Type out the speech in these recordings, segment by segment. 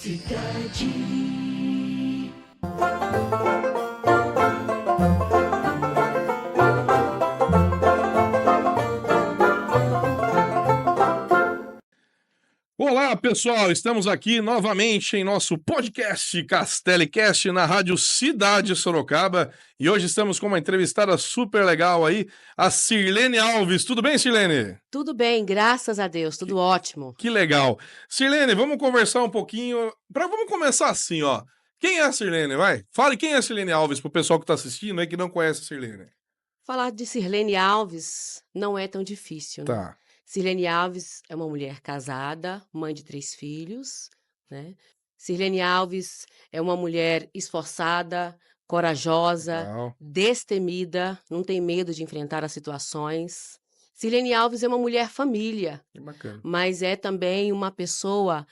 Cidade. Olá, pessoal! Estamos aqui novamente em nosso podcast Castelicast na Rádio Cidade Sorocaba e hoje estamos com uma entrevistada super legal aí, a Sirlene Alves. Tudo bem, Sirlene? Tudo bem, graças a Deus, tudo ótimo. Que legal. Sirlene, vamos conversar um pouquinho. Vamos começar assim, ó. Quem é a Sirlene? Vai, fale quem é a Sirlene Alves pro pessoal que tá assistindo aí que não conhece a Sirlene. Falar de Sirlene Alves não é tão difícil, né? Tá. Sirlene Alves é uma mulher casada, mãe de 3 filhos, né? Sirlene Alves é uma mulher esforçada, corajosa, Legal. destemida, não tem medo de enfrentar as situações. Sirlene Alves é uma mulher família, Que bacana. mas é também uma pessoa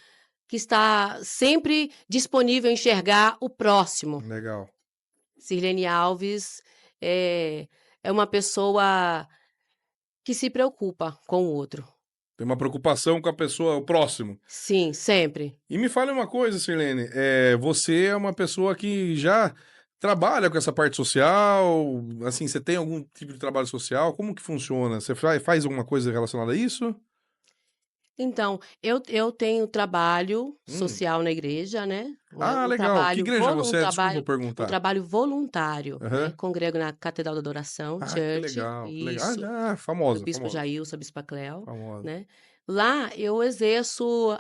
que está sempre disponível a enxergar o próximo. Legal. Sirlene Alves é uma pessoa que se preocupa com o outro. Tem uma preocupação com a pessoa, o próximo. Sim, sempre. E me fale uma coisa, Sirlene, você é uma pessoa que já trabalha com essa parte social, assim, você tem algum tipo de trabalho social? Como que funciona? Você faz alguma coisa relacionada a isso? Então, eu tenho trabalho Hum. social na igreja, né? Ah, Um legal. Que trabalho, igreja você é? Desculpa um perguntar. trabalho voluntário, né? Aham. Congrego na Catedral da Adoração, Ah, que Church, legal, que legal. isso, Ah, do famosa, Bispo famosa, Jailson, a Bispa Cléo, famosa. né? Lá eu exerço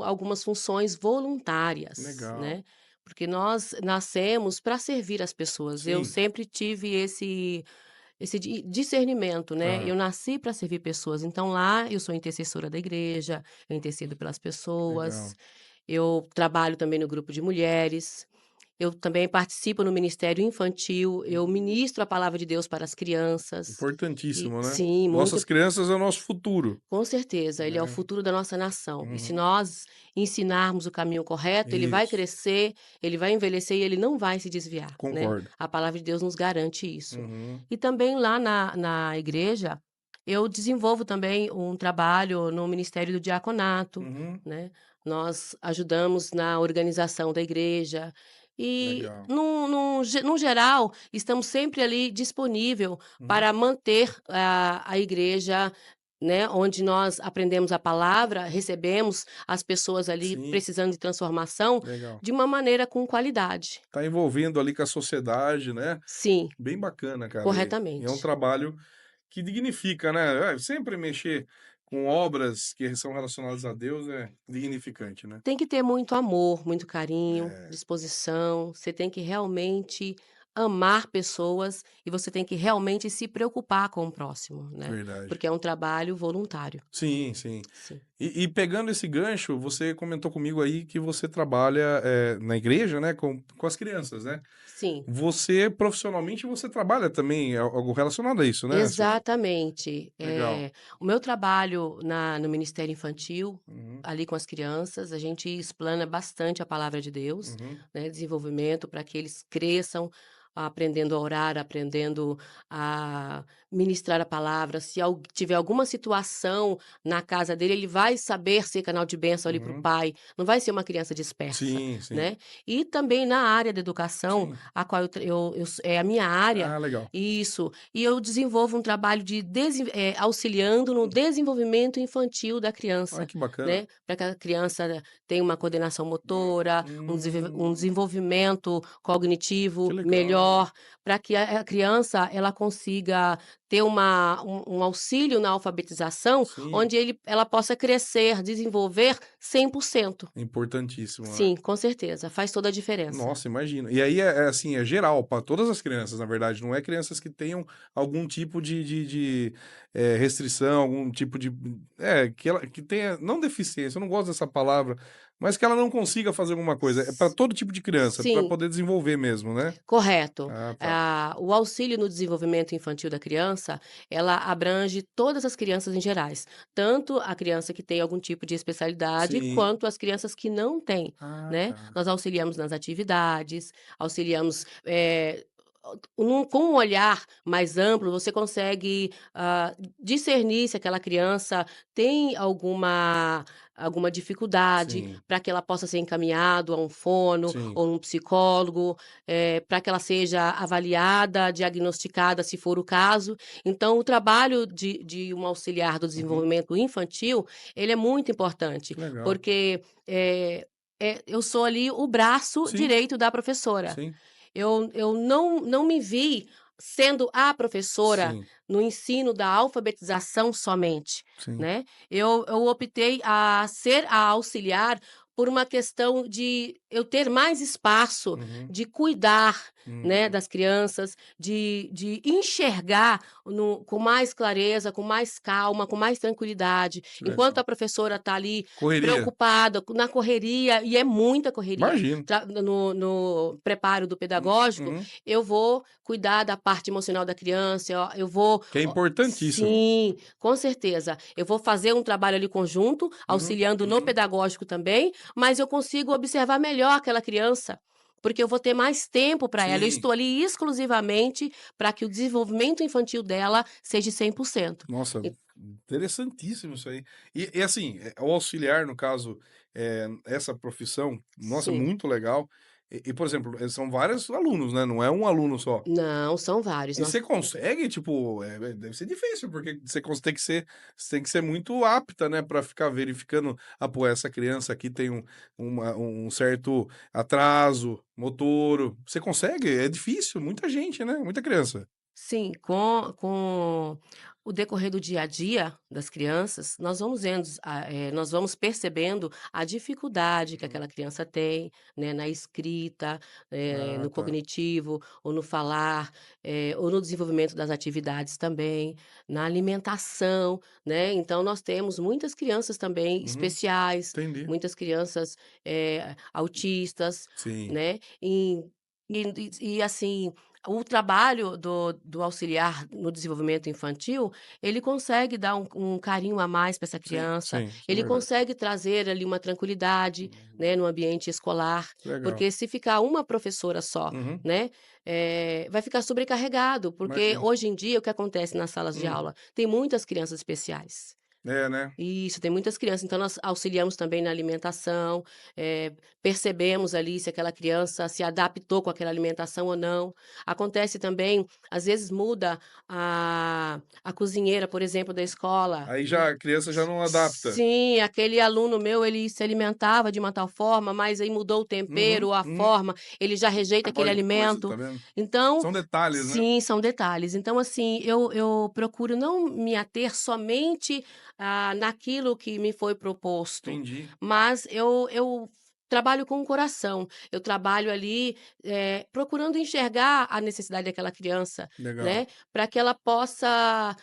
algumas funções voluntárias, Legal. né? Porque nós nascemos para servir as pessoas. Eu Sim. sempre tive esse discernimento, né? Aham. Eu nasci para servir pessoas, então lá eu sou intercessora da igreja, eu intercedo pelas pessoas, Legal. eu trabalho também no grupo de mulheres, eu também participo no ministério infantil, eu ministro a palavra de Deus para as crianças. E Importantíssimo, né? sim, Nossas muito, crianças é o nosso futuro, com certeza, ele é o né? futuro da nossa nação. E se Uhum. nós ensinarmos o caminho correto, ele vai Isso, crescer, ele vai envelhecer e ele não vai se desviar, né? concordo. A palavra de Deus nos garante isso. Uhum. E também lá na igreja, eu desenvolvo também um trabalho no Ministério do Diaconato, Uhum. né? Nós ajudamos na organização da igreja e, Legal. no geral, estamos sempre ali disponível Uhum. para manter a igreja, né, onde nós aprendemos a palavra, recebemos as pessoas ali Sim, precisando de transformação legal. de uma maneira com qualidade. Tá envolvendo ali com a sociedade, né? Sim, Bem bacana, cara. E é um corretamente. trabalho que dignifica, né? Sempre mexer com obras que são relacionadas a Deus é dignificante, né? Tem que ter muito amor, muito carinho, É, disposição. Você tem que realmente amar pessoas e você tem que realmente se preocupar com o próximo, né? verdade. Porque é um trabalho voluntário. Sim, sim. Sim. E pegando esse gancho, você comentou comigo aí que você trabalha na igreja, né? Com as crianças, né? Sim, Você, profissionalmente, você trabalha também algo relacionado a isso, né? exatamente. Legal. O meu trabalho no Ministério Infantil, Uhum, ali com as crianças, a gente explana bastante a palavra de Deus, uhum. né? Desenvolvimento para que eles cresçam, aprendendo a orar, aprendendo a ministrar a palavra. Se tiver alguma situação na casa dele, ele vai saber ser canal de bênção ali para o Uhum. pai, não vai ser uma criança dispersa, Sim, sim, né? E também na área da educação, sim. a qual é a minha área, Ah, legal. isso. E eu desenvolvo um trabalho de auxiliando no Hum. desenvolvimento infantil da Olha criança, que bacana. né, para que a criança tenha uma coordenação motora, um Hum, desenvolvimento que cognitivo legal. melhor, para que a criança ela consiga ter um auxílio na alfabetização, Sim, onde ela possa crescer, desenvolver 100%. importantíssimo, né? Sim, com certeza, faz toda a diferença. Nossa, imagino. E aí é assim, é geral, para todas as crianças, na verdade. Não é crianças que tenham algum tipo de restrição, algum tipo de. Que ela que tenha. Não deficiência, eu não gosto dessa palavra, mas que ela não consiga fazer alguma coisa. É para S todo tipo de criança, para sim. poder desenvolver mesmo, né? Correto. Ah, tá. O auxílio no desenvolvimento infantil da criança, ela abrange todas as crianças em gerais, tanto a criança que tem algum tipo de especialidade, Sim. quanto as crianças que não têm, Ah, né. tá. Nós auxiliamos nas atividades, auxiliamos, com um olhar mais amplo, você consegue, discernir se aquela criança tem alguma dificuldade, Sim, para que ela possa ser encaminhado a um fono sim. ou um psicólogo, para que ela seja avaliada, diagnosticada, se for o caso. Então o trabalho de um auxiliar do Uhum. desenvolvimento infantil, ele é muito importante, Que legal. porque, eu sou ali o braço Sim, direito da professora. sim, Eu não me vi sendo a professora sim, no ensino da alfabetização somente, sim. né. Eu optei a ser a auxiliar por uma questão de eu ter mais espaço, Uhum. de cuidar, né, Hum, das crianças, de enxergar com mais clareza, com mais calma, com mais tranquilidade. que Enquanto legal. a professora está ali Correria. preocupada na correria, e é muita correria, Imagino. no preparo do pedagógico, Uhum. eu vou cuidar da parte emocional da criança, eu vou Que é importantíssimo. sim, com certeza. Eu vou fazer um trabalho ali conjunto, Uhum, auxiliando no uhum. pedagógico também, mas eu consigo observar melhor aquela criança, porque eu vou ter mais tempo para ela. Eu Sim. estou ali exclusivamente para que o desenvolvimento infantil dela seja 100%. Nossa, E interessantíssimo isso aí. E assim, o auxiliar, no caso, essa profissão, nossa, sim. muito legal. Por exemplo, são vários alunos, né? Não é um aluno só. Não, são vários. E você consegue, tipo, deve ser difícil, porque você tem que ser muito apta, né, para ficar verificando, ah, pô, essa criança aqui tem um certo atraso motor. Você consegue? É difícil, muita gente, né? Muita criança. Sim, com o decorrer do dia a dia das crianças, nós vamos percebendo a dificuldade que Uhum. aquela criança tem, né, na escrita, Ah, no tá. cognitivo, ou no falar, ou no desenvolvimento das atividades também, na alimentação, né. Então nós temos muitas crianças também Uhum. especiais, Entendi. muitas crianças, autistas, Sim. né, assim, o trabalho do auxiliar no desenvolvimento infantil, ele consegue dar um carinho a mais para essa Sim, criança, sim, isso é ele verdade. consegue trazer ali uma tranquilidade, Uhum. né, no ambiente escolar, Legal. porque se ficar uma professora só, Uhum. né, vai ficar sobrecarregado, porque Imagino. hoje em dia o que acontece nas salas de Hum. aula? Tem muitas crianças especiais. É, né? Isso, tem muitas crianças, então nós auxiliamos também na alimentação, percebemos ali se aquela criança se adaptou com aquela alimentação ou não. Acontece também, às vezes muda a cozinheira, por exemplo, da escola. Aí já a criança já não adapta. Sim, aquele aluno meu, ele se alimentava de uma tal forma, mas aí mudou o Uhum, tempero, a uhum. forma, ele já rejeita aquele Olha que coisa, tá alimento. vendo? Então São detalhes, né? sim, são detalhes. Então, assim, eu procuro não me ater somente, naquilo que me foi proposto, Entendi. mas eu trabalho com o coração. Eu trabalho ali, procurando enxergar a necessidade daquela criança, Legal. né, para que ela possa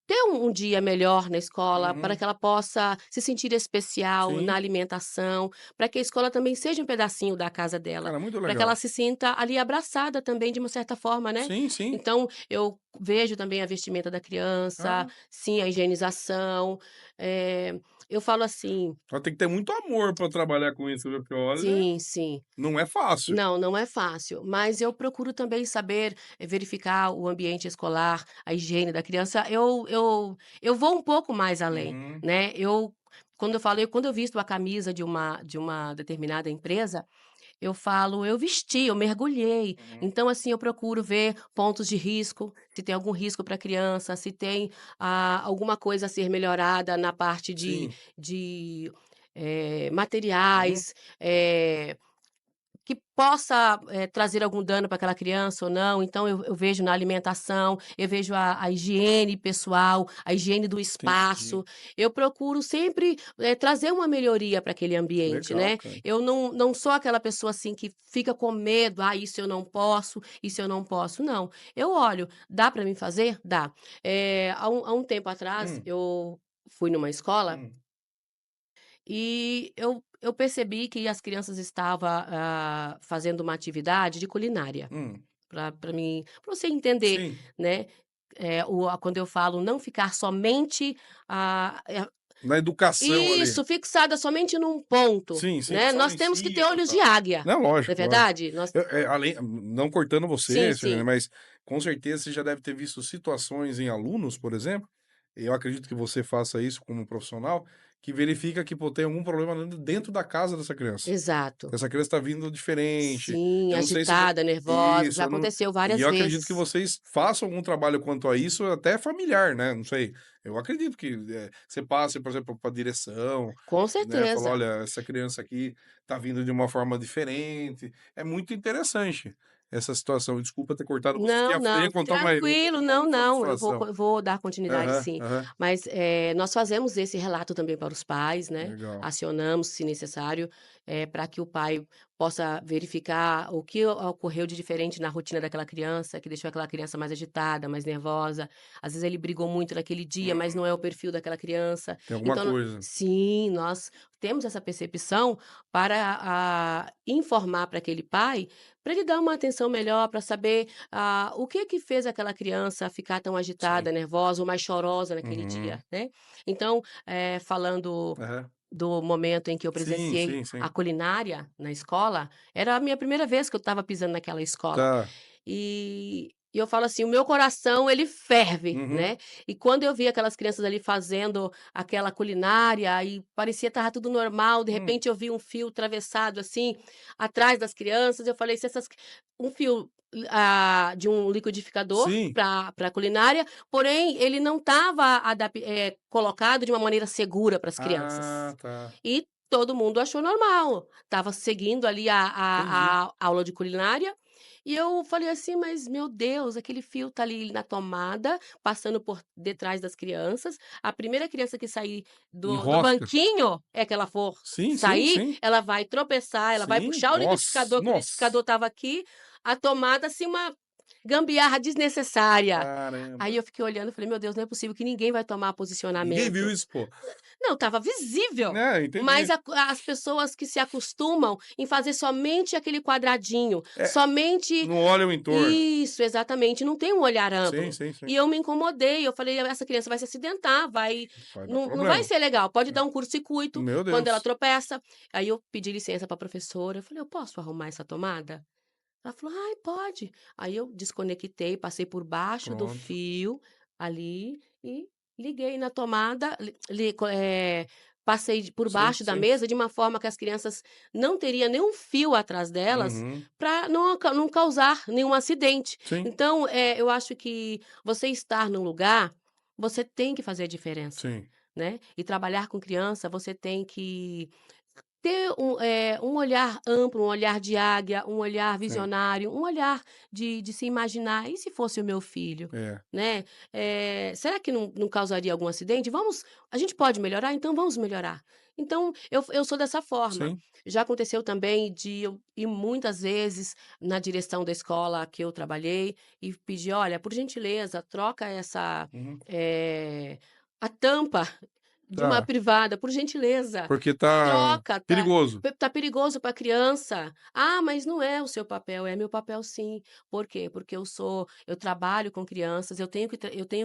ter um dia melhor na escola, para Uhum. que ela possa se sentir especial na Sim. alimentação, para que a escola também seja um pedacinho da casa dela, Cara, muito para que ela legal. se sinta ali abraçada também de uma certa forma, né. Sim, sim. Então eu vejo também a vestimenta da criança, Ah, sim, a higienização, eu falo assim ela tem que ter muito amor para trabalhar com isso, viu? Porque olha, sim, sim. não é fácil. Não, não é fácil, mas eu procuro também saber, verificar o ambiente escolar, a higiene da criança. Eu vou um pouco mais além, Uhum. né. Quando eu visto a camisa de uma determinada empresa, eu falo: "Eu vesti, eu mergulhei". Uhum. Então, assim, eu procuro ver pontos de risco, se tem algum risco para a criança, se tem, alguma coisa a ser melhorada na parte Sim. de, Uhum. materiais, que possa, trazer algum dano para aquela criança ou não. Então eu vejo na alimentação, eu vejo a higiene pessoal, a higiene do Entendi. espaço. Eu procuro sempre, trazer uma melhoria para aquele ambiente, Legal, né. cara. Eu não sou aquela pessoa, assim, que fica com medo: "Ah, isso eu não posso, isso eu não posso", não. Eu olho: "Dá para mim fazer? Dá". Há um tempo atrás, Hum, eu fui numa escola hum, e eu percebi que as crianças estava, fazendo uma atividade de culinária, hum. para você entender, Sim. né, quando eu falo não ficar somente, Na educação ali. Isso, fixada somente num ponto, Sim, sim, né. só no Nós temos que ter ensino e olhos de tal. águia, Não, não é lógico, lógico. verdade? Nós Além não cortando sim, você, Sirlene, sim. mas com certeza você já deve ter visto situações em alunos, por exemplo, e eu acredito que você faça isso como profissional, que verifica que, pô, tem algum problema dentro da casa dessa criança. Que Exato. essa criança está vindo diferente. Sim, Eu não sei se vo agitada, nervosa, isso, já eu não aconteceu e várias eu acredito que vezes. vocês façam algum trabalho quanto a isso, até familiar, né, não sei. Eu acredito que, você passe, por exemplo, para a direção, Com né, fala: certeza. "Olha, essa criança aqui tá vindo de uma forma diferente". É muito interessante essa situação. Desculpa ter cortado, você Não, ia não, contar tranquilo, não, como foi a não, situação. eu vou dar continuidade Aham, sim. aham. Mas, nós fazemos esse relato também para os pais, né, Legal. acionamos se necessário, para que o pai possa verificar o que ocorreu de diferente na rotina daquela criança, que deixou aquela criança mais agitada, mais nervosa. Às vezes ele brigou muito naquele dia, mas não é o perfil daquela criança. Tem alguma Então coisa. sim, nós temos essa percepção para, informar para aquele pai, para ele dar uma atenção melhor, para saber o que que fez aquela criança ficar tão Sim. agitada, nervosa ou mais chorosa naquele dia, Uhum. né. Então, falando Aham. do momento em que eu Sim, presenciei sim, a sim. culinária na escola, era a minha primeira vez que eu estava pisando naquela escola. Tá. E eu falo assim, o meu coração ele ferve, Uhum. né. E quando eu vi aquelas crianças ali fazendo aquela culinária e parecia que estava tudo normal, de Hum. repente eu vi um fio atravessado, assim, atrás das crianças, eu falei: "Se essas um fio, de um liquidificador Sim. para culinária, porém ele não estava colocado de uma maneira segura para as Ah, crianças". tá. E todo mundo achou normal, estava seguindo ali Entendi. a aula de culinária, e eu falei assim: "Mas meu Deus, aquele fio tá ali na tomada, passando por detrás das crianças, a primeira criança que sair do Enrosca. banquinho, é que ela for Sim, sim, sair, sim. ela vai tropeçar, ela vai Sim. puxar Nossa, o liquidificador nossa. estava aqui, a tomada assim uma gambiarra desnecessária". Aí Caramba. eu fiquei olhando e falei: "Meu Deus, não é possível que ninguém vai tomar Ninguém viu posicionamento". isso, pô. Não, estava visível, É, mas entendi. as pessoas que se acostumam em fazer somente aquele quadradinho, É, somente não olha o entorno. isso, exatamente, não tem um olhar Sim, amplo. sim, sim. E eu me incomodei, eu falei: "Essa criança vai se acidentar, vai Vai dar não vai problema. ser legal, pode dar um curto-circuito Meu quando ela Deus. tropeça". Aí eu pedi licença para a professora, eu falei: "Eu posso arrumar essa tomada?". Ela falou: "Ai, pode". Aí eu desconectei, passei por baixo do Pronto. fio ali e liguei na tomada, passei por Sim, baixo da sim. mesa de uma forma que as crianças não teria nenhum fio atrás delas, Uhum. para não causar nenhum acidente. Sim, Então, eu acho que você estar num lugar, você tem que fazer a diferença, sim. né. E trabalhar com criança, você tem que ter um olhar amplo, um olhar de águia, um olhar Sim. visionário, um olhar de se imaginar: "E se fosse o meu filho?", É. né. "Será que não causaria algum acidente? A gente pode melhorar? Então vamos melhorar". Então eu sou dessa forma. Sim. Já aconteceu também de eu ir muitas vezes na direção da escola que eu trabalhei e pedir: "Olha, por gentileza, troca Uhum. a tampa de uma Tá. privada, por gentileza". Porque tá Troca, perigoso. tá perigoso para a criança. "Ah, mas não é o seu papel", é meu papel sim. Por quê? Porque eu trabalho com crianças, eu tenho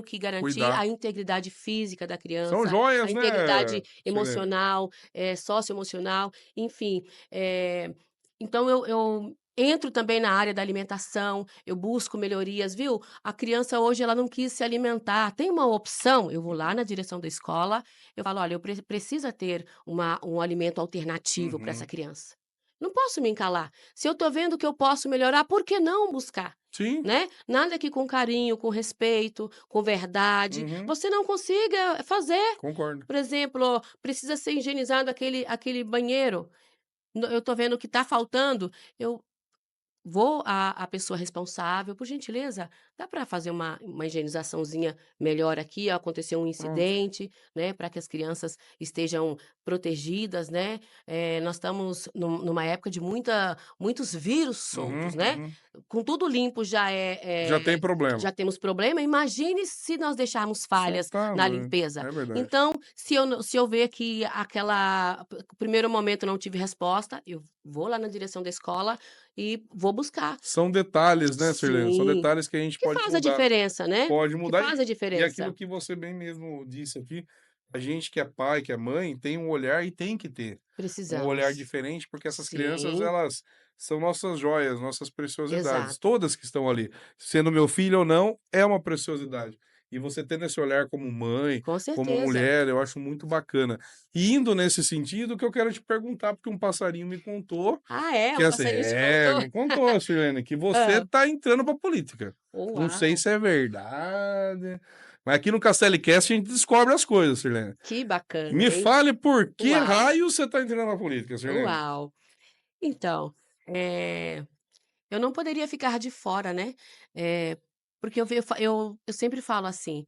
que garantir Cuidar. a integridade física da São criança, a joias, né, integridade Sirlene? emocional, socioemocional, enfim. Então eu entro também na área da alimentação, eu busco melhorias, viu. A criança hoje ela não quis se alimentar, tem uma opção, eu vou lá na direção da escola, eu falo: "Olha, eu precisa ter um alimento alternativo para essa Uhum. criança. Não posso me encalar. Se eu estou vendo que eu posso melhorar, por que não buscar?", Sim. né. Nada que com carinho, com respeito, com verdade, Uhum. você não consiga fazer. Concordo. Por exemplo, precisa ser higienizado aquele banheiro, eu estou vendo que está faltando, eu vou à pessoa responsável: "Por gentileza, dá para fazer uma higienizaçãozinha melhor aqui, aconteceu um Pronto. incidente", né, para que as crianças estejam protegidas, né. Nós estamos numa época de muitos vírus soltos, Uhum, né. uhum. Com tudo limpo Já tem problema. já temos problema, imagine se nós deixarmos Você falhas tá na doido. limpeza. É verdade. Então, se eu ver que primeiro momento não tive resposta, eu vou lá na direção da escola e vou buscar. São detalhes, né, Sirlene, são Sim, detalhes que a gente que pode faz a mudar. diferença, né, Pode que mudar faz a e aquilo diferença. que você bem mesmo disse aqui, a gente que é pai, que é mãe, tem um olhar e tem que ter um olhar Precisamos. diferente, porque essas crianças, Sim, elas são nossas joias, nossas preciosidades. exato. Todas que estão ali, sendo meu filho ou não, é uma preciosidade. E você tendo esse olhar como mãe, Com como certeza. mulher, eu acho muito bacana. E indo nesse sentido, que eu quero te perguntar, porque um passarinho me contou Ah, é? que Um assim, passarinho te contou? me contou, Sirlene, que você Hã. tá entrando pra política. Não sei Uau, se é verdade, mas aqui no Castelicast a gente descobre as coisas, Sirlene. que bacana, Me hein. fale por que Uau, raio você tá entrando na política, Sirlene? uau. Então, eu não poderia ficar de fora, né, porque eu sempre falo assim,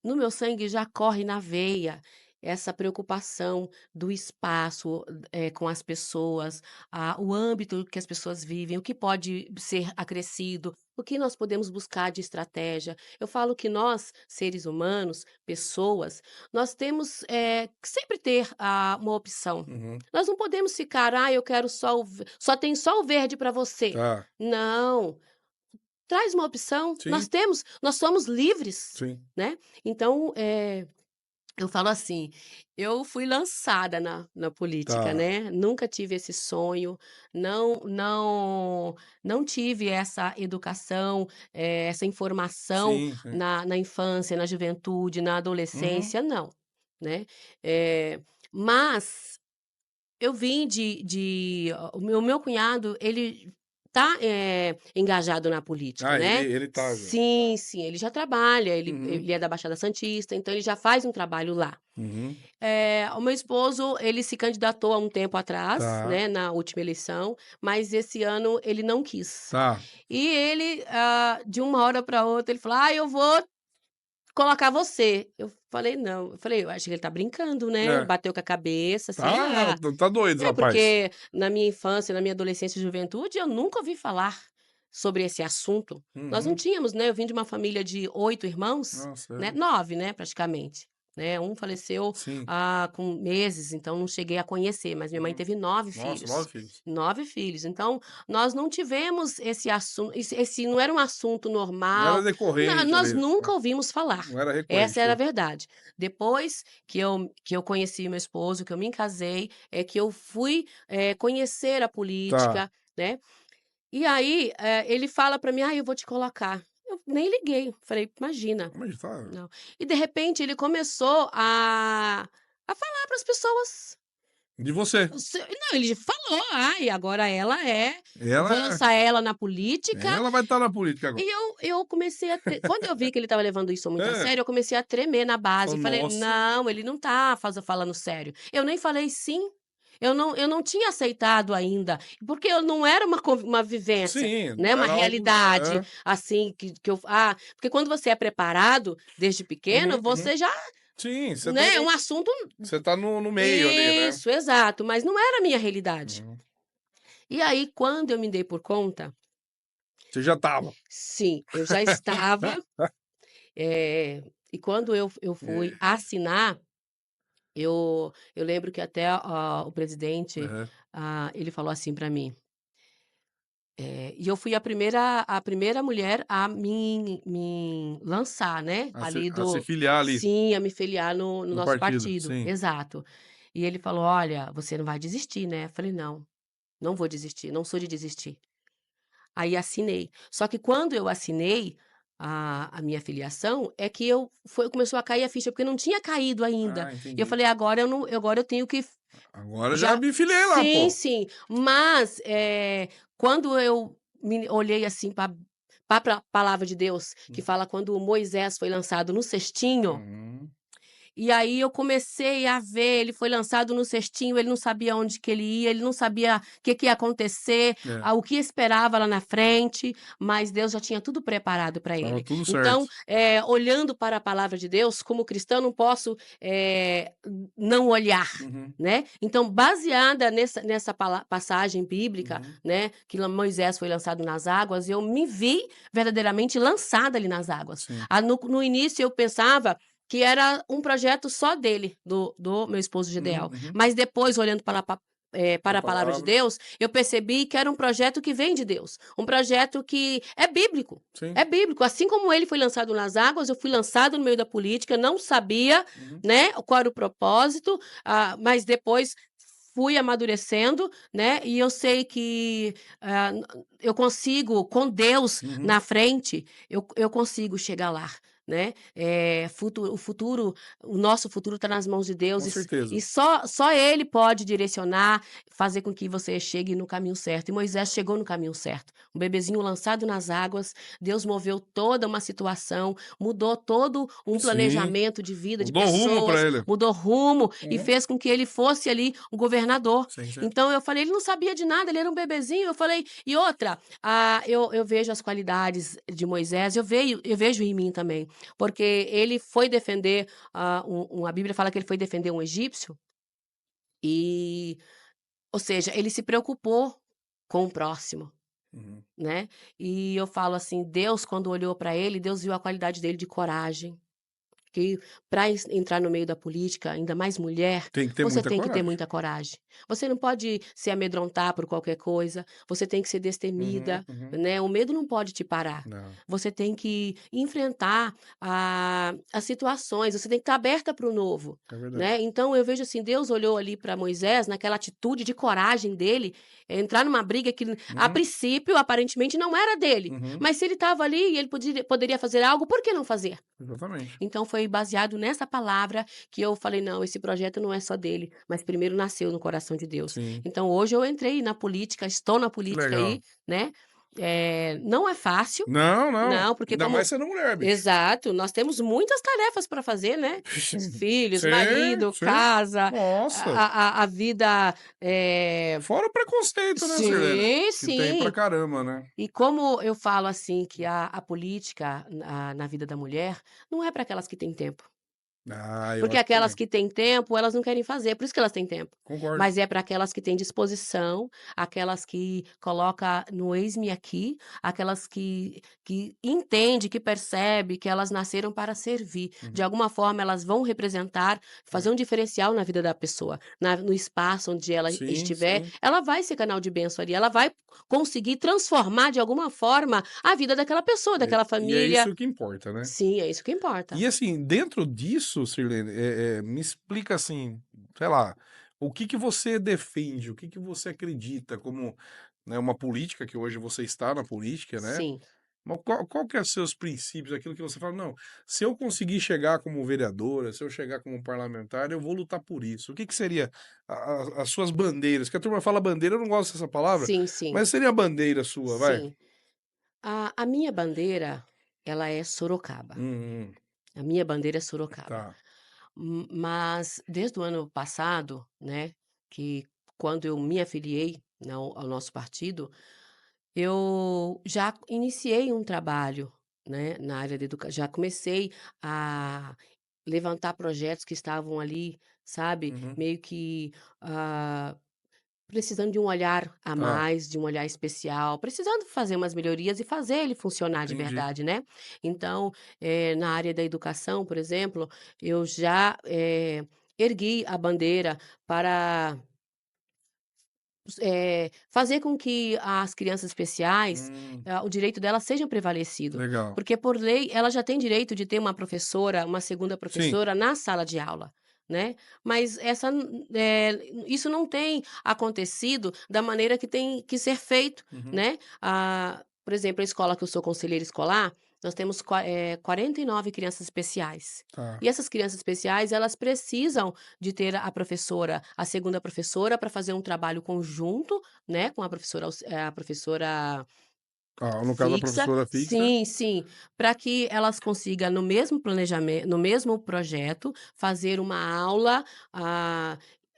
no meu sangue já corre na veia essa preocupação do espaço, com as pessoas, o âmbito que as pessoas vivem, o que pode ser acrescido, o que nós podemos buscar de estratégia. Eu falo que nós, seres humanos, pessoas, nós temos, que sempre ter, uma opção. Uhum. Nós não podemos ficar: "Ah, eu quero só tem só o verde para você". Tá. Não, traz uma opção. Sim, Nós somos livres, sim. né. Então, eu falo assim, eu fui lançada na política, Tá. né, nunca tive esse sonho, não tive essa educação, essa informação Sim, sim. na infância, na juventude, na Uhum. adolescência, não, né. Mas eu vim o meu cunhado, ele tá, engajado na política, Ah, né. ele tá já. Sim, sim, ele já trabalha, ele Uhum. ele é da Baixada Santista, então ele já faz um trabalho lá. Uhum. O meu esposo, ele se candidatou há um tempo atrás, Tá, né, na última eleição, mas esse ano ele não quis. tá. E ele, de uma hora para outra, ele falou: "Ah, eu vou colocar você". Eu falei: "Não", eu falei: "Eu acho que ele tá brincando, né", É. bateu com a cabeça, sei Tá, lá. tá doido, rapaz. Porque na minha infância, na minha adolescência e juventude, eu nunca ouvi falar sobre esse assunto. Nós não Uhum. tínhamos, né, eu vim de uma família de 8 irmãos, Nossa, né, é. 9, né, praticamente, né, um faleceu, Sim. com meses, então não cheguei a conhecer, mas minha mãe Uhum. teve 9 Nossa, filhos. 9 filhos. 9 filhos, então nós não tivemos esse assunto, esse não era um assunto Não era normal, decorrente nós ali, nunca né, ouvimos falar, não era essa recorrente, era a né. verdade. Depois que eu conheci meu esposo, que eu me casei, é que eu fui conhecer a Tá. política, né. E aí, ele fala para mim: "Ah, eu vou te colocar". Eu nem liguei, falei: "Imagina, Mas tá não". E de repente ele começou a falar para as pessoas. de você. Não, ele falou: "Ai, agora eu vou Ela lançar ela na política". ela vai estar na política agora. E eu comecei a quando eu vi que ele estava levando isso muito a Hã. sério, eu comecei a tremer na base, Falou: falei: "Nossa". "Não, ele não tá falando sério". Eu nem falei sim, eu não tinha aceitado ainda, porque eu não era uma vivência, Sim, né, não uma era algo realidade, assim, que eu porque quando você é preparado desde uhum, pequeno, uhum. você já, Sim, né, é um assunto. você tá no meio ali, né. Isso, exato, mas não era a minha realidade. Uhum. E aí quando eu me dei por conta, Você já estava. sim, eu já estava. E quando eu fui É. assinar, eu lembro que até, o presidente, Aham. ele falou assim para mim, e eu fui a primeira mulher a me lançar, né, ali A se do filiar ali, sim, a me filiar no no nosso partido. partido, Sim. exato. E ele falou: "Olha, você não vai desistir, né?" Eu falei: "Não, não vou desistir, não sou de desistir". Aí assinei. Só que quando eu assinei a minha filiação, é que começou a cair a ficha, porque não tinha caído ainda. Ah, E eu entendi. falei: "Agora eu tenho que Agora já já". me filiei lá, Sim, pô. sim. Mas, quando eu me olhei, assim, para a palavra de Deus, que fala quando Moisés foi lançado no cestinho, Uhum. e aí eu comecei a ver, ele foi lançado no cestinho, ele não sabia onde que ele ia, ele não sabia o que que ia acontecer, É, o que esperava lá na frente, mas Deus já tinha tudo preparado para estava ele. tudo Então, certo. olhando para a palavra de Deus, como cristã não posso, não olhar, Uhum, né. Então, baseada nessa passagem bíblica, uhum. né, que Moisés foi lançado nas águas, eu me vi verdadeiramente lançada ali nas águas. Sim. No início eu pensava que era um projeto só dele, do meu esposo Uhum, Gedeão. uhum. Mas depois, olhando A para a palavra de palavra. Deus, eu percebi que era um projeto que vem de Deus, um projeto que é bíblico. Sim. É bíblico. Assim como ele foi lançado nas águas, eu fui lançado no meio da política, não sabia, Uhum. né, qual era o propósito, mas depois fui amadurecendo, né, e eu sei que eu consigo, com Deus Uhum. na frente, eu consigo chegar lá. Né? O nosso futuro está nas mãos de Deus Com certeza. e só Ele pode direcionar, fazer com que você chegue no caminho certo. E Moisés chegou no caminho certo. Um bebezinho lançado nas águas, Deus moveu toda uma situação, mudou todo um Sim. planejamento de vida, de Mudou o rumo para pessoas, ele. mudou rumo e Uhum. fez com que ele fosse ali o governador. Sim, sim. Então eu falei, ele não sabia de nada, ele era um bebezinho. Eu falei, e outra, eu vejo as qualidades de Moisés, eu vejo em mim também, porque ele foi defender, a Bíblia fala que ele foi defender um egípcio, e, ou seja, ele se preocupou com o próximo. Uhum. Né? E eu falo assim, Deus quando olhou para ele, Deus viu a qualidade dele de coragem, que para entrar no meio da política, ainda mais mulher, Tem que ter você muita tem que ter coragem. muita coragem. Você não pode se amedrontar por qualquer coisa, você tem que ser Uhum, destemida, uhum. né? O medo não pode te parar. Não, Você tem que enfrentar as situações, você tem que estar aberta para o novo, é verdade. né? Então eu vejo assim, Deus olhou ali para Moisés, naquela atitude de coragem dele, entrar numa briga que a Uhum, princípio aparentemente não era dele, uhum. mas se ele estava ali e ele poderia fazer algo, por que não fazer? Exatamente. Então foi baseado nessa palavra que eu falei: "Não, esse projeto não é só dele, mas primeiro nasceu no coração de Deus". Sim, Então hoje eu entrei na política, estou na que política legal. aí, né, não é fácil, Não, não. não, porque Ainda mais como sendo mulher, bicho. exato, nós temos muitas tarefas para fazer, né, filhos, Sim, marido, sim. casa, Nossa. a vida, Fora o preconceito, né, Sirlene? sim, Que tem pra sim. caramba, né? E como eu falo assim que a política na vida da mulher, não é para aquelas que têm tempo. Ah, eu Porque acho que aquelas também. que têm tempo, elas não querem fazer, por isso que elas têm tempo. Concordo. Mas é para aquelas que têm disposição, aquelas que coloca no eis-me aqui, aquelas que entende, que percebe que elas nasceram para servir. De Uhum. alguma forma, elas vão representar, É. fazer um diferencial na vida da pessoa, no espaço onde ela Sim, estiver, sim. ela vai ser canal de bênção ali, ela vai conseguir transformar de alguma forma a vida daquela pessoa, daquela E é família. isso que importa, né? Sim, é isso que importa. E assim, dentro disso, Sirlene, me explica assim, sei lá, o que que você defende, o que que você acredita como, né, uma política, que hoje você está na política, né? Sim. Mas qual que é os seus princípios, aquilo que você fala, não, se eu conseguir chegar como vereadora, se eu chegar como parlamentar, eu vou lutar por isso. O que que seria as suas bandeiras? Que a turma fala bandeira, eu não gosto dessa palavra, Sim, sim. mas seria a bandeira sua, vai? Sim. A minha bandeira, ela é Sorocaba. Hum, A minha bandeira é Sorocaba. tá. Mas desde o ano passado, né, que quando eu me afiliei, né, ao nosso partido, eu já iniciei um trabalho, né, na área da educação. Já comecei a levantar projetos que estavam ali, sabe, Uhum, meio que, ah, precisando de um olhar a tá, mais, de um olhar especial, precisando fazer umas melhorias e fazer ele funcionar de entendi. verdade, né. Então, na área da educação, por exemplo, eu já, ergui a bandeira para, fazer com que as crianças especiais, Hum, o direito delas seja prevalecido, legal. porque por lei ela já tem direito de ter uma professora, uma segunda Sim. professora na sala de aula, né. Mas isso não tem acontecido da maneira que tem que ser feito, Uhum, né. Por exemplo, a escola que eu sou conselheira escolar, nós temos 49 crianças especiais. tá. E essas crianças especiais, elas precisam de ter a professora, a segunda professora, para fazer um trabalho conjunto, né, com a professora Ah, no caso, a fixa. professora fixa. Sim, sim, para que elas consigam no mesmo planejamento, no mesmo projeto, fazer uma aula,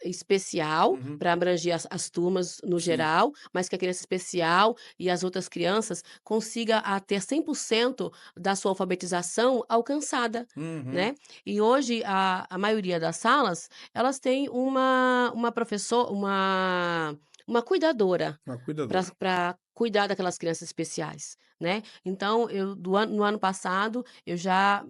especial Uhum, para abranger as turmas no sim. geral, mas que a criança especial e as outras crianças consiga ter 100% da sua alfabetização alcançada, Uhum. né. E hoje a maioria das salas, elas têm uma cuidadora Uma cuidadora. cuidar daquelas crianças especiais, né. Então eu no ano passado, eu já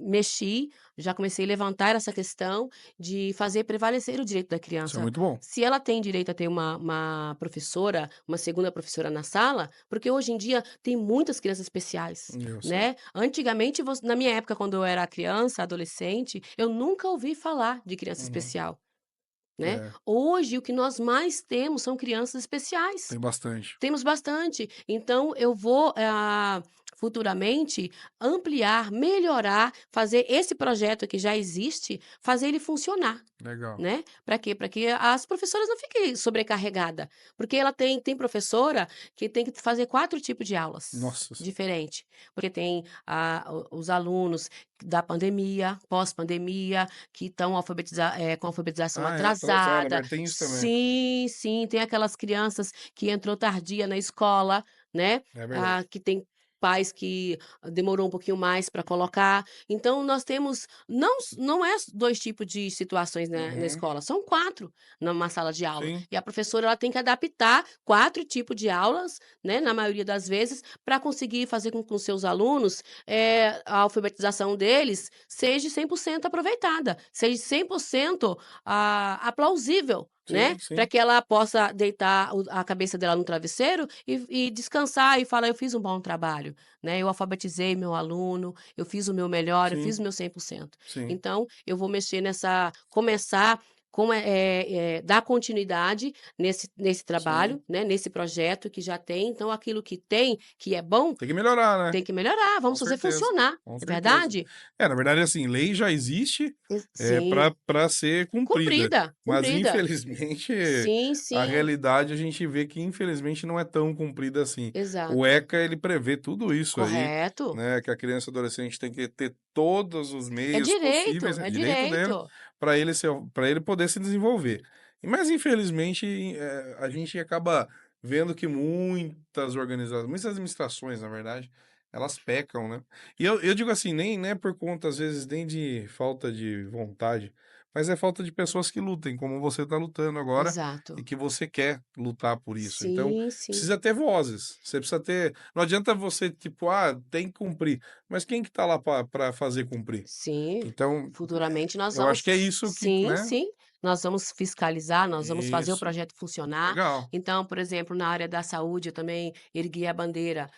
comecei a levantar essa questão de fazer prevalecer o direito da Isso é criança. muito bom. Se ela tem direito a ter uma professora, uma segunda professora na sala, porque hoje em dia tem muitas crianças especiais, Eu sei. né. Antigamente na minha época, quando eu era criança, adolescente, eu nunca ouvi falar de criança Uhum. especial, né. É, Hoje o que nós mais temos são crianças especiais. tem bastante. Temos bastante. Então eu vou, futuramente ampliar, melhorar, fazer esse projeto que já existe, fazer ele funcionar. Legal. Né, para quê? Para que as professoras não fiquem sobrecarregada, porque ela tem professora que tem que fazer 4 tipos de aulas Nossa senhora. diferente, porque tem os alunos da pandemia, pós-pandemia, que estão com alfabetização Ah, é? Nossa, é, na atrasada. verdade tem isso também. Sim, sim, tem aquelas crianças que entrou tardia na escola, né, É verdade. que tem pais que demorou um pouquinho mais para colocar. Então nós temos não é 2 tipos de situações na Uhum. escola, são 4 numa sala de aula. Sim, E a professora ela tem que adaptar 4 tipos de aulas, né, na maioria das vezes, para conseguir fazer com que os seus alunos, a alfabetização deles seja 100% aproveitada, seja 100% plausível, né, sim, para sim, que ela possa deitar a cabeça dela no travesseiro e descansar e falar: "Eu fiz um bom trabalho", né, "Eu alfabetizei meu aluno, eu fiz o meu melhor, eu fiz sim, o meu 100%". sim, Então, eu vou mexer começar dar continuidade nesse sim. trabalho, né, nesse projeto que já tem, então aquilo que tem, que é bom, Tem que melhorar, né? tem que melhorar, Com vamos fazer certeza, funcionar, com é certeza. verdade? É, na verdade, assim, lei já existe, Sim, para ser cumprida, cumprida, mas cumprida. infelizmente Sim, a sim, realidade a gente vê que infelizmente não é tão cumprida assim. O exato. ECA ele prevê tudo isso aí, Correto. né, que a criança e adolescente tem que ter todos os É meios possíveis, direito, é é direito dele, direito. para ele poder se desenvolver. Mas infelizmente, a gente acaba vendo que muitas administrações, na verdade, elas pecam, né. E eu digo assim, nem é por conta, às vezes, nem de falta de vontade, mas é falta de pessoas que lutem, como você está lutando agora, e Exato. que você quer lutar por isso. Então, Sim, sim. precisa ter vozes, você precisa ter não adianta você, tipo: "Ah, tem que cumprir", mas quem que tá lá para fazer cumprir? Sim, Então, futuramente nós eu acho vamos que é isso que, sim, né. sim, nós vamos fiscalizar, nós vamos fazer o Isso, projeto funcionar. legal. Então, por exemplo, na área da saúde, eu também ergui a bandeira,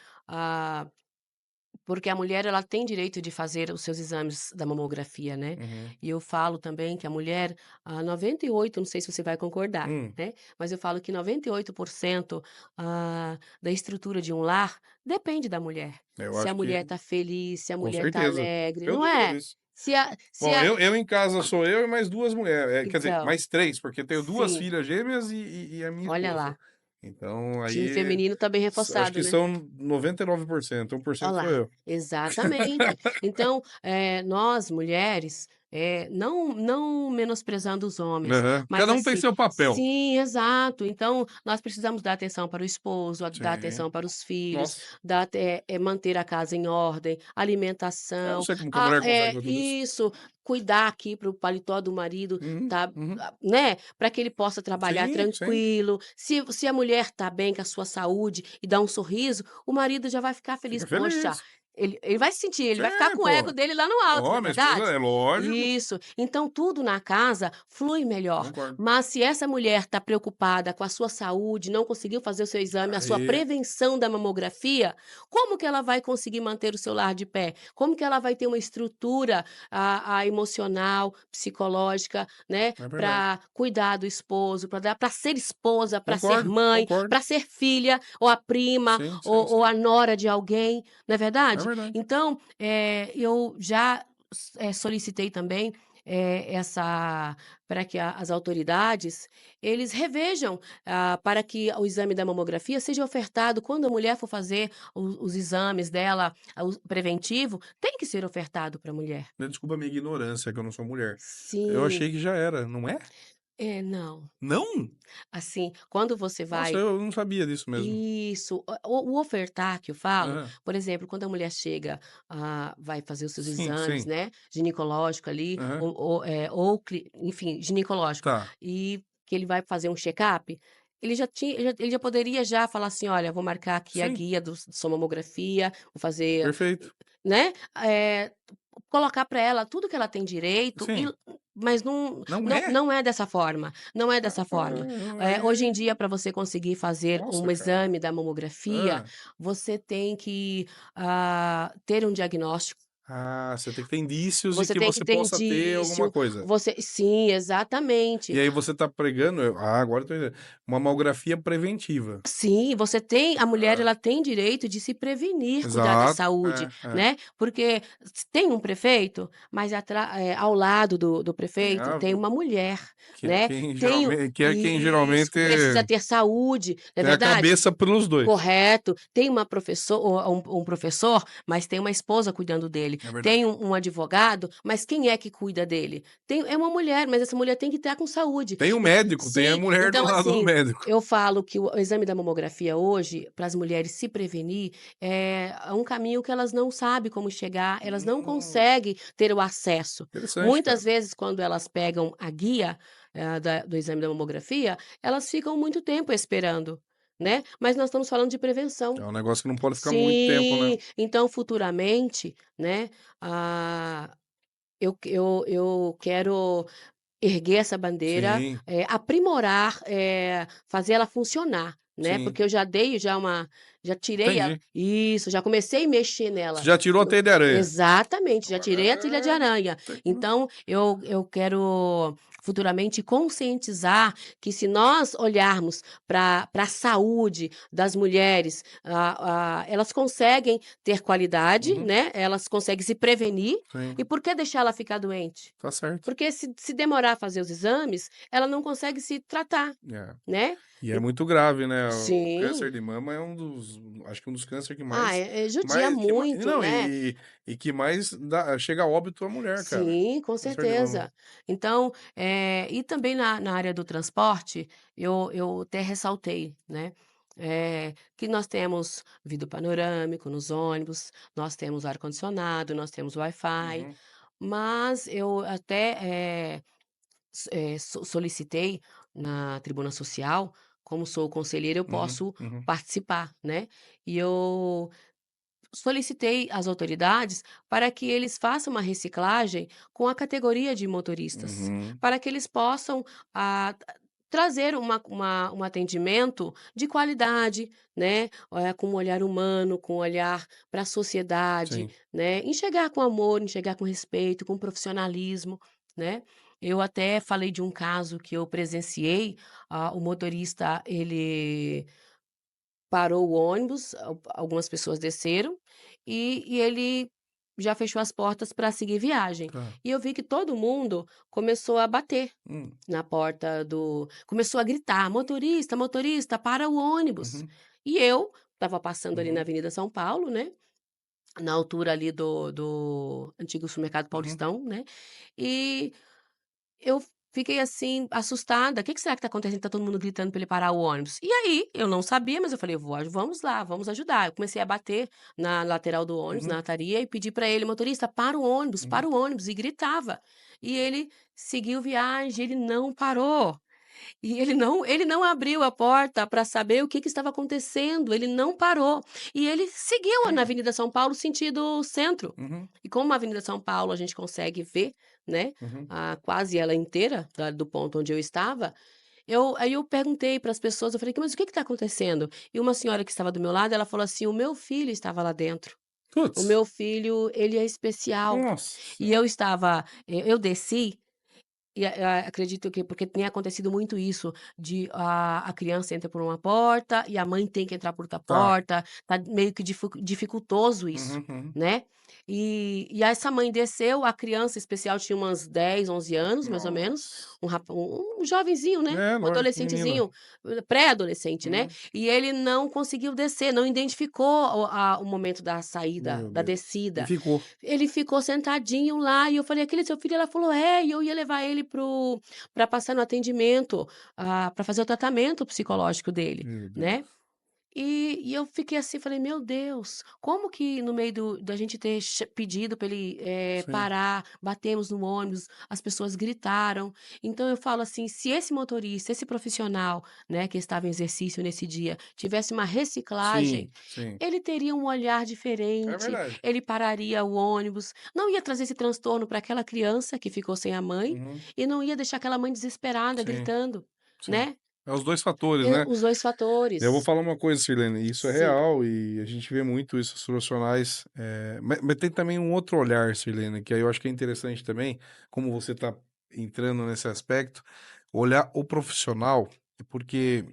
porque a mulher ela tem direito de fazer os seus exames da mamografia, né. Uhum. E eu falo também que a mulher, 98, não sei se você vai concordar, Hum, né, mas eu falo que 98%, da estrutura de um lar depende da mulher. eu Se a acho que mulher está feliz, se a com mulher está certeza. alegre, Eu não duvido é? disso. Se Bom, a eu em casa sou eu e mais 2 mulheres, quer dizer, então, mais 3 porque eu tenho 2 sim, filhas gêmeas e a minha olha esposa. lá, Então time aí, feminino tá bem acho reforçado, que né? são 99%, 1% Olha sou lá, eu. exatamente. Então, nós mulheres, não menosprezando os homens, Aham. mas Cada um tem assim seu papel. sim, exato. Então, nós precisamos dar atenção para o esposo, dar Sim. atenção para os filhos, Nossa, manter a casa em ordem, eu não alimentação, sei como que a mulher consegue fazer tudo isso. isso, cuidar aqui para o paletó do marido Uhum, tá, uhum. né, para que ele possa trabalhar Sim, sim. tranquilo. Se a mulher tá bem com a sua saúde e dá um sorriso, o marido já vai ficar feliz, Fica poxa, feliz. ele vai se sentir, ele vai ficar Sim, com o ego pô. dele lá no alto, não Ó, é minha esposa verdade? é lógico. Isso, então tudo na casa flui melhor, Concordo. mas se essa mulher está preocupada com a sua saúde, não conseguiu fazer o seu exame, a sua Aí prevenção da mamografia, como que ela vai conseguir manter o seu lar de pé? Como que ela vai ter uma estrutura, emocional, psicológica, né, é verdade. para cuidar do esposo, para ser esposa, para ser Concordo, mãe, concordo. para ser filha, ou a prima, Sim, sim, ou sim. a nora de alguém, não é É verdade? verdade. Então, eu já solicitei também, essa para que as autoridades, eles revejam, para que o exame da mamografia seja ofertado quando a mulher for fazer os exames dela, o preventivo, tem que ser ofertado para a mulher. Desculpa a minha ignorância, que eu não sou mulher. Eu Sim. achei que já era, não é? Não. Não? Assim, quando você Nossa, vai eu não sabia disso mesmo. isso, o ofertar que eu falo, Aham. por exemplo, quando a mulher chega, vai fazer os seus Sim, exames, sim. né, ginecológico ali, Aham. ou enfim, ginecológico, Tá. e que ele vai fazer um check-up, ele já poderia já falar assim: "Olha, vou marcar aqui a Sim, guia de sua mamografia, vou fazer", perfeito. né, colocar para ela tudo que ela tem direito e Sim. mas não Não não é? não é dessa forma, não é dessa forma. Rapaz, Hoje em aí dia, para você conseguir fazer nossa, um cara. exame da mamografia, Hã. você tem que, ter um diagnóstico. Ah, você tem que ter indícios de Você que tem que você ter possa ter alguma indício, coisa. você sim, E exatamente. aí você tá pregando agora eu tô entendendo. Uma mamografia preventiva. Sim, você tem a mulher Hã. ela tem direito de se prevenir, cuidar da Exato. saúde, É, é. né, porque tem um prefeito, mas ao lado do Tem prefeito a tem uma mulher, que é né, quem tem o geralmente isso, precisa ter saúde, não é tem a verdade? cabeça pelos 2. Correto. Tem uma professor um professor, mas tem uma esposa cuidando dele. É verdade. Tem um advogado, mas quem é que cuida dele? É uma mulher, mas essa mulher tem que estar com saúde. Tem o En médico, tem a sim, mulher do então lado do assim, médico. eu falo que o exame da mamografia hoje, para as mulheres se prevenir, é um caminho que elas não sabem como chegar, elas não Hum, conseguem ter o acesso. interessante, Muitas cara. vezes, quando elas pegam a guia, do exame da mamografia, elas ficam muito tempo esperando, né, mas nós estamos falando de É prevenção. um negócio que não pode ficar muito tempo, né. Sim, então futuramente, né, eu quero erguer essa bandeira, Sim, aprimorar, fazer ela funcionar, né, sim, porque eu já tirei ela entendi. isso, já comecei a mexer Você nela. já tirou a No teia de aranha. Exatamente, já tirei a trilha de Ah, aranha. Então eu quero futuramente conscientizar que se nós olharmos para a saúde das mulheres, elas conseguem ter qualidade, uhum, né, elas conseguem se prevenir, sim, e por que deixar ela ficar doente? tá certo. Porque se demorar a fazer os exames, ela não consegue se tratar, É. né. E é E muito grave, né, o sim. câncer de mama é um dos acho que um dos cânceres que Ah, judia mais que ma muito, não, né. e que mais dá chega a óbito a mulher, cara. Sim, com Câncer de mama. certeza. Então, e também na área do transporte, eu até ressaltei, né, que nós temos vidro panorâmico nos ônibus, nós temos ar-condicionado, nós temos Wi-Fi, Uhum, mas eu até, solicitei na tribuna social, como sou conselheira, eu uhum, posso uhum, participar, né. E eu solicitei às autoridades para que eles façam uma reciclagem com a categoria de motoristas, uhum. para que eles possam, trazer um atendimento de qualidade, né, com um olhar humano, com um olhar para a sociedade, Sim. né, enxergar com amor, enxergar com respeito, com profissionalismo, né. Eu até falei de um caso que eu presenciei, o motorista ele parou o ônibus, algumas pessoas desceram, e ele já fechou as portas para seguir viagem. Tá. E eu vi que todo mundo começou a bater Hum. na porta do começou a gritar: "Motorista, motorista, para o ônibus". Uhum, E eu estava passando ali na uhum, Avenida São Paulo, né, na altura ali do antigo supermercado uhum, Paulistão, né, e eu fiquei, assim, assustada, "Que será que está acontecendo, tá todo mundo gritando para ele parar o ônibus?". E aí, eu não sabia, mas eu falei: Vamos lá, vamos ajudar". Eu comecei a bater na lateral do ônibus, na uhum, lataria, e pedi para ele: "Motorista, uhum. para o ônibus", e gritava. E ele seguiu viagem, ele não parou. E ele não abriu a porta para saber o que que estava acontecendo, ele não parou. E ele seguiu na Hum, Avenida São Paulo sentido centro. uhum, E como a Avenida São Paulo a gente consegue ver, né, uhum. quase ela inteira do ponto onde eu estava, aí eu perguntei para as pessoas, eu falei: "Mas o que está acontecendo?". E uma senhora que estava do meu lado, ela falou assim: "O meu filho estava lá dentro. O Putz, meu filho, ele é especial". nossa E senhora. eu desci e acredito que porque tem acontecido muito isso, de a criança entra por uma porta e a mãe tem que entrar por outra Tá. porta, tá meio que dificultoso isso, Uhum, uhum. né. E essa mãe desceu, a criança especial tinha umas 10, 11 anos, mais ou menos, Nossa. um jovenzinho, né, É, um lógico, menina. adolescentezinho, pré-adolescente, né, Uhum. e ele não conseguiu descer, não identificou o momento da saída, Meu da Deus. E descida. ficou. Ele ficou sentadinho lá e eu falei: "Aquele seu filho?". Ela falou: "É", e eu ia levar ele para passar no atendimento, para fazer o tratamento psicológico dele, Meu né. Deus. E eu fiquei assim, falei: "Meu Deus, como que no meio da gente ter pedido para ele, Sim, parar, batemos no ônibus, as pessoas gritaram". Então eu falo assim, se esse motorista, esse profissional, né, que estava em exercício nesse dia, tivesse uma reciclagem, sim, sim. ele teria um olhar É diferente, verdade. ele pararia o ônibus, não ia trazer esse transtorno para aquela criança que ficou sem a mãe, Uhum. e não ia deixar aquela mãe desesperada Sim, gritando, sim. né. É os 2 fatores, né. Os 2 Eu vou fatores. falar uma coisa, Sirlene, isso é Sim, real e a gente vê muito isso, os profissionais, mas tem também um outro olhar, Sirlene, que aí eu acho que é interessante também, como você está entrando nesse aspecto, olhar o profissional, porque,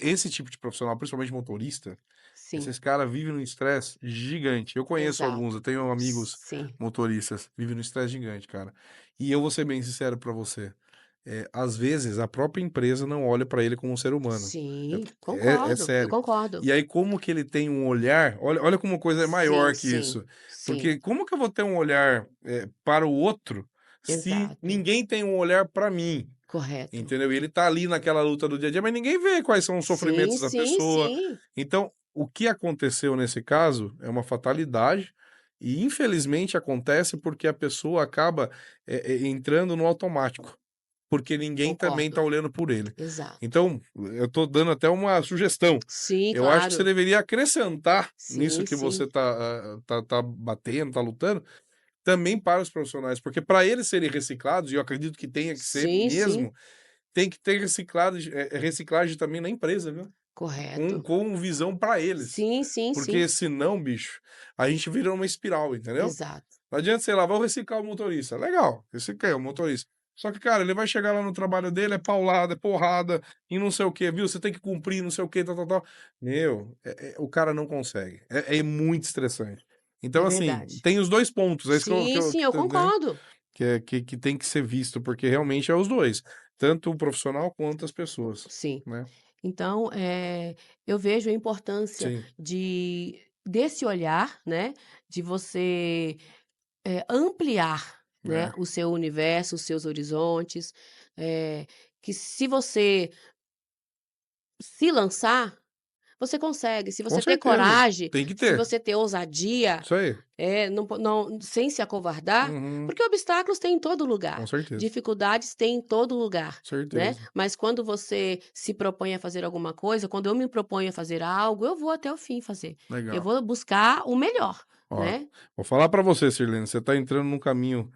esse tipo de profissional, principalmente motorista, sim, esses caras vivem num estresse gigante. Eu conheço alguns, eu exato. tenho amigos Sim, motoristas, vivem num estresse gigante, cara. E eu vou ser bem sincero para você, às vezes a própria empresa não olha para ele como um ser humano. sim, É concordo, eu sério. concordo. E aí como que ele tem um olhar, olha como a coisa é Sim, maior que sim, isso, sim, porque como que eu vou ter um olhar, para o outro, se exato, ninguém tem um olhar para mim, correto. entendeu? E ele tá ali naquela luta do dia a dia, mas ninguém vê quais são os Sim, sofrimentos da sim, pessoa. sim, Então, o que aconteceu nesse caso é uma fatalidade e infelizmente acontece porque a pessoa acaba, entrando no automático. Porque ninguém também concordo, está olhando por ele. exato. Então, eu estou dando até uma sugestão. Sim, Eu acho que você claro. deveria acrescentar nisso Sim, que você sim, tá batendo, tá lutando, também para os profissionais, porque para eles serem reciclados, e eu acredito que tenha que ser sim, sim, mesmo, tem que ter reciclagem também na empresa, viu? Com correto. visão para eles. Sim, sim, sim, Porque senão, bicho, a gente vira uma espiral, entendeu? exato. Não adianta, sei lá, vamos reciclar o motorista. Legal, reciclei o motorista. Só que, cara, ele vai chegar lá no trabalho dele, é paulada, é porrada, e não sei o quê, viu? Você tem que cumprir, não sei o quê, tal, tal, tal. Meu, o cara não consegue. É muito estressante. É Então, assim, verdade. tem os dois pontos. É isso que eu, que Sim, eu- sim, que, eu tá, né? concordo. Que tem que ser visto, porque realmente é os dois. Tanto o profissional quanto as pessoas, Sim. né? Então, eu vejo a importância Sim, desse olhar, né, de você, ampliar, né, é. o seu universo, os seus horizontes, eh, que se você se lançar, você consegue. Se Com você ter certeza. coragem, Tem que se ter. você ter ousadia, Isso aí. não sem se acovardar, Uhum. porque obstáculos tem em todo Com lugar, certeza. dificuldades tem em todo lugar, né. Certeza. Mas quando você se propõe a fazer alguma coisa, quando eu me proponho a fazer algo, eu vou até o fim fazer. Eu Legal. vou buscar o melhor, Ó, né. vou falar pra você, Sirlene, você tá entrando num caminho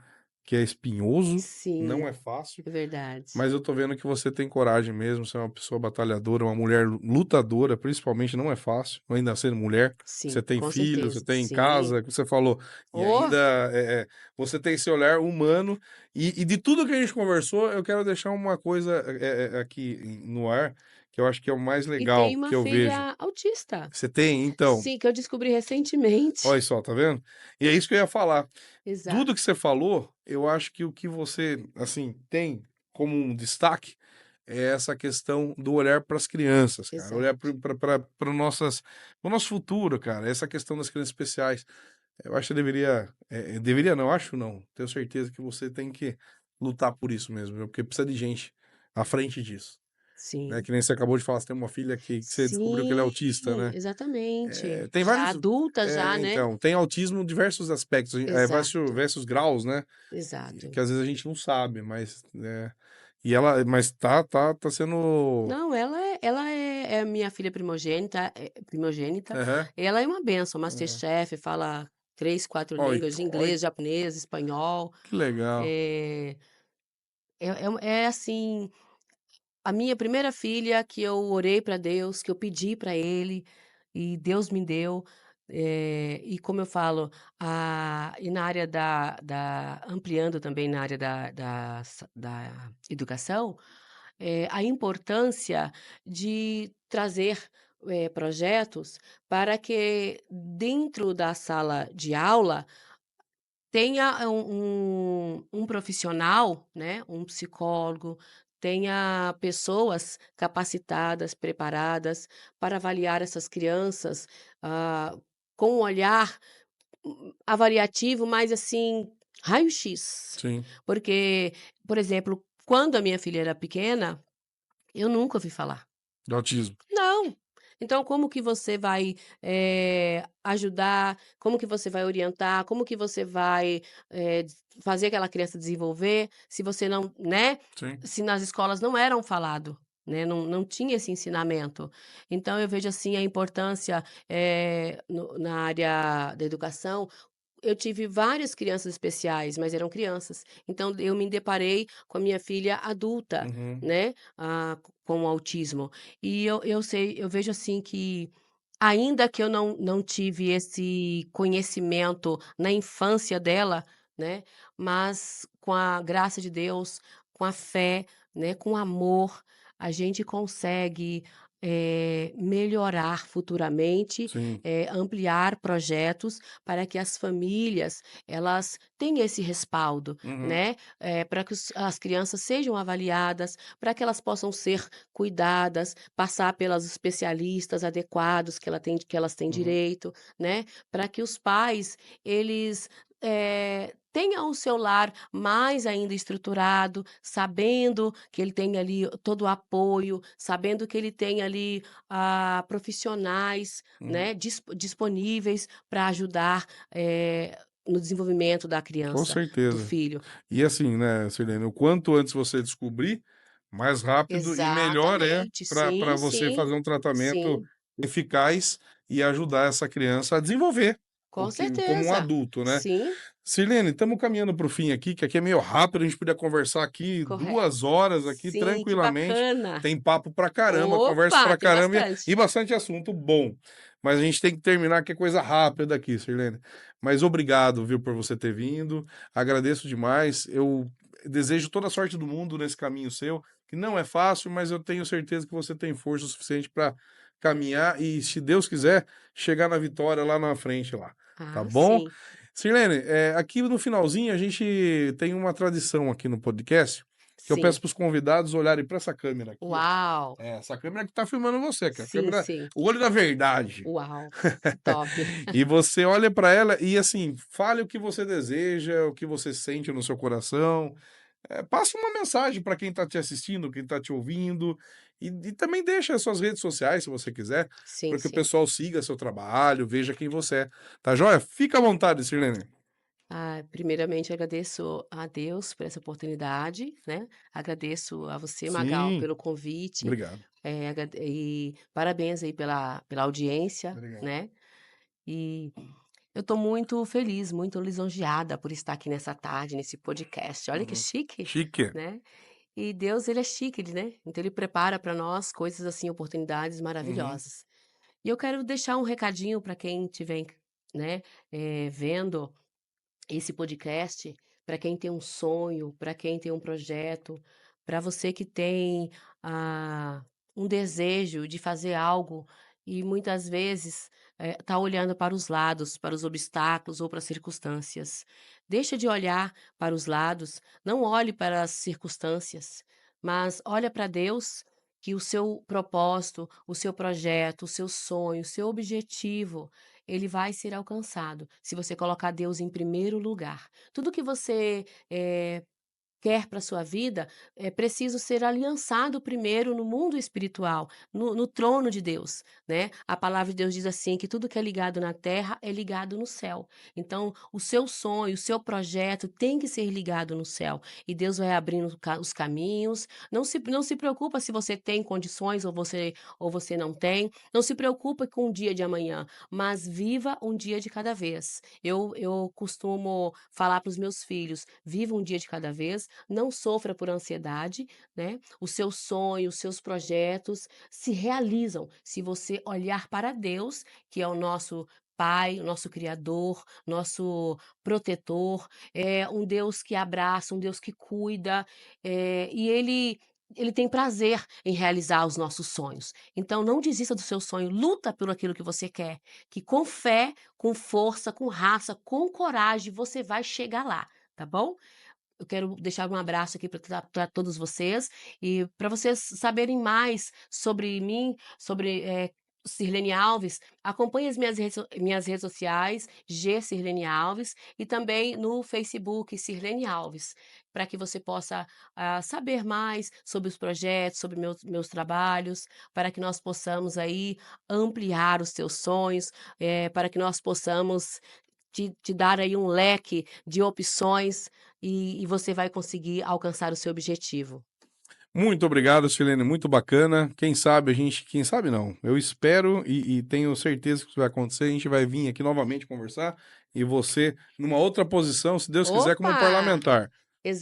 que é espinhoso, não Sim, é fácil, é verdade. mas eu tô vendo que você tem coragem mesmo, você é uma pessoa batalhadora, uma mulher lutadora, principalmente não é fácil, ainda sendo mulher. Você Sim, tem com filhos, você certeza. tem Sim. casa, que você falou, e Oh, ainda você tem esse olhar humano. E de tudo que a gente conversou, eu quero deixar uma coisa aqui no ar, que eu acho que é o mais e legal tem uma que eu vejo. filha autista. Você tem? Então, Sim, que eu descobri recentemente. olha só, tá vendo? E é isso que eu ia falar. Tudo Exato, que você falou, eu acho que o que você, assim, tem como um destaque é essa questão do olhar para as crianças, cara. Olhar exato. para o nosso futuro, cara. Essa questão das crianças especiais. Eu acho que você deveria. Deveria não, acho não. Tenho certeza que você tem que lutar por isso mesmo, viu? Porque precisa de gente à frente disso. Né? Sim. Que nem você acabou de falar, você tem uma filha que você descobriu que ele é Sim, autista, né? exatamente. Tem Já vários. adulta já, né. Então, tem autismo em diversos aspectos, Exato, diversos graus, né? E exato. que às vezes a gente não sabe, mas. Mas tá sendo. Não, ela é a minha filha primogênita, Aham. ela é uma benção, É. masterchef, fala 3, 4 Oi, línguas, oi, inglês, japonês, espanhol, que legal. eh, é assim, a minha primeira filha que eu orei para Deus, que eu pedi para Ele, e Deus me deu, e como eu falo, e na área ampliando também na área da educação, a importância de trazer, projetos para que dentro da sala de aula tenha um profissional, né, um psicólogo, tenha pessoas capacitadas, preparadas para avaliar essas crianças, com um olhar, avaliativo, mais assim, raio-x. Sim, Porque, por exemplo, quando a minha filha era pequena, eu nunca ouvi falar. do autismo. Não. Então como que você vai, ajudar, como que você vai orientar, como que você vai, fazer aquela criança desenvolver, se você não, né, Sim. se nas escolas não eram falado, né, não tinha esse ensinamento. Então eu vejo, assim, a importância, no na área da educação. Eu tive várias crianças especiais, mas eram crianças. Então eu me deparei com a minha filha adulta, Uhum. né, com o autismo. E eu vejo, assim, que ainda que eu não tive esse conhecimento na infância dela, né, mas com a graça de Deus, com a fé, né, com amor, a gente consegue, melhorar futuramente, Sim. ampliar projetos para que as famílias, elas tenham esse respaldo, Uhum. né, para que as crianças sejam avaliadas, para que elas possam ser cuidadas, passar pelos especialistas adequados que elas têm Uhum. direito, né, para que os pais, eles, tenham o seu lar mais ainda estruturado, sabendo que ele tem ali todo o apoio, sabendo que ele tem ali, profissionais, Uhum. né, disponíveis para ajudar, no desenvolvimento da Com criança, do certeza. filho. E assim, né, Sirlene, o quanto antes você descobrir, mais rápido e melhor é Exatamente, para sim, você sim, fazer um tratamento sim, eficaz e ajudar essa criança a desenvolver o com que como um certeza. adulto, né. Sim, Sirlene, estamos caminhando para o fim aqui, que aqui é meio rápido, a gente podia conversar aqui correto. 2 horas aqui Sim, que tranquilamente, bacana. tem papo pra caramba, conversa Opa, pra tem caramba e bastante. bastante assunto bom. Mas a gente tem que terminar, que é coisa rápida aqui, Sirlene. Mas obrigado, viu, por você ter vindo, agradeço demais, eu desejo toda a sorte do mundo nesse caminho seu, que não é fácil, mas eu tenho certeza que você tem força o suficiente para caminhar e, se Deus quiser, chegar na vitória lá na frente lá, tá Ah, bom? sim. Sirlene, aqui no finalzinho a gente tem uma tradição aqui no podcast, que eu Sim. peço para os convidados olharem para essa câmera aqui, ó. Uau! Essa câmera que tá filmando você, que é a Sim, câmera, sim. o olho da verdade. Uau, que top. E você olha para ela e assim, fale o que você deseja, o que você sente no seu coração. Passa uma mensagem para quem está te assistindo, quem está te ouvindo, e também deixa as suas redes sociais, se você quiser, Sim, para que o sim. pessoal siga seu trabalho, veja quem você é. Tá joia? Fica à vontade, Sirlene. Primeiramente agradeço a Deus por essa oportunidade, né, agradeço a você, Magal, Sim, pelo convite, obrigado. e parabéns aí pela audiência, Obrigado. né, e eu estou muito feliz, muito lisonjeada por estar aqui nessa tarde, nesse podcast. Olha que Uhum. chique, Chique. né. E Deus, ele é chique, né, então ele prepara para nós coisas, assim, oportunidades Uhum. maravilhosas. E eu quero deixar um recadinho para quem estiver, né, vendo esse podcast, para quem tem um sonho, para quem tem um projeto, para você que tem, um desejo de fazer algo e muitas vezes, tá olhando para os lados, para os obstáculos ou para as circunstâncias. Deixa de olhar para os lados, não olhe para as circunstâncias, mas olha para Deus, que o seu propósito, o seu projeto, o seu sonho, o seu objetivo, ele vai ser alcançado, se você colocar Deus em primeiro lugar. Tudo que você, quer para sua vida, é preciso ser aliançado primeiro no mundo espiritual, no trono de Deus, né. A palavra de Deus diz assim, que tudo que é ligado na terra é ligado no céu. Então, o seu sonho, o seu projeto tem que ser ligado no céu, e Deus vai abrindo os caminhos. Não se preocupa se você tem condições ou você não tem, não se preocupa com o dia de amanhã, mas viva um dia de cada vez. Eu costumo falar para os meus filhos: "Viva um dia de cada vez, não sofra por ansiedade, né? Os seus sonhos, os seus projetos se realizam se você olhar para Deus, que é o nosso Pai, o nosso Criador, nosso protetor, é um Deus que abraça, um Deus que cuida, e ele tem prazer em realizar os nossos sonhos. Então, não desista do seu sonho, luta por aquilo que você quer, que com fé, com força, com raça, com coragem, você vai chegar lá, tá bom? Eu quero deixar um abraço aqui para todos vocês e para vocês saberem mais sobre mim, sobre, Sirlene Alves, acompanhe as minhas redes sociais, G Sirlene Alves, e também no Facebook Sirlene Alves, para que você possa saber mais sobre os projetos, sobre meus trabalhos, para que nós possamos aí ampliar os seus sonhos, para que nós possamos te dar aí um leque de opções e você vai conseguir alcançar o seu objetivo. Muito obrigado, Sirlene, muito bacana. Quem sabe não, eu espero e tenho certeza que isso vai acontecer. A gente vai vir aqui novamente conversar e você numa outra posição, se Deus quiser, como Opa! parlamentar. E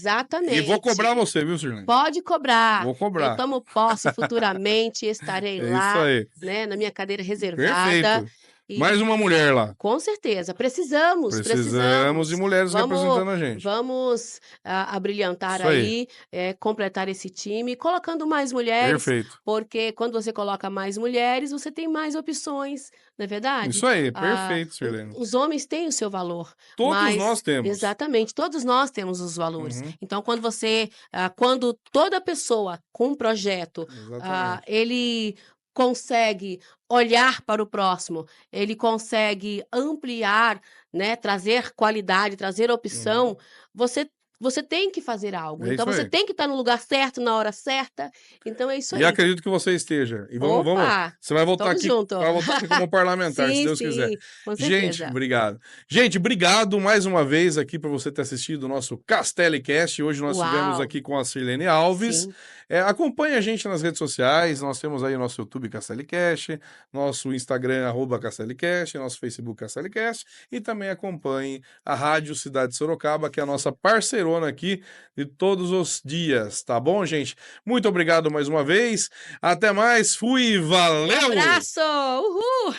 vou cobrar Exatamente. você, viu, Sirlene? Pode cobrar. Vou Eu cobrar. tomo posse futuramente, estarei É isso lá, aí. né, na minha cadeira reservada Perfeito. Mais e uma mulher lá. com certeza, precisamos, Precisamos de precisamos. mulheres Vamos representando a gente. vamos abrilhantar Isso aí. aí, completar esse time, colocando mais mulheres, Perfeito. porque quando você coloca mais mulheres, você tem mais opções, não é verdade? Isso aí, Ah, perfeito, Sirlene. os homens têm o seu valor, Todos mas nós temos. exatamente, todos nós temos os valores. Uhum, Então quando toda pessoa com um projeto, exatamente. ele consegue olhar para o próximo, ele consegue ampliar, né, trazer qualidade, trazer Uhum. opção, você tem que fazer algo. É Então isso você aí. tem que estar no lugar certo, na hora certa. Então é isso E aí. acredito que você esteja. E vamos. Opa, Você vai voltar estamos aqui, junto. vai voltar aqui como parlamentar, se Sim, Deus quiser. sim, com Gente, certeza. obrigado. Gente, obrigado mais uma vez aqui por você ter assistido o nosso Castellicast. Hoje nós estivemos Uau, aqui com a Sirlene Alves. sim. Acompanhe a gente nas redes sociais. Nós temos aí o nosso YouTube Castellicast, nosso Instagram @Castellicast, nosso Facebook Castellicast e também acompanhe a Rádio Cidade de Sorocaba, que é a nossa parceirona aqui de todos os dias, tá bom, gente? Muito obrigado mais uma vez. Até mais. Fui, valeu! Abraço! Uhul!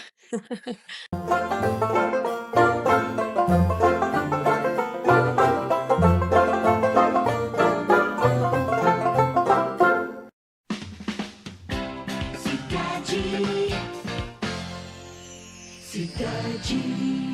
Cidade. Cidade.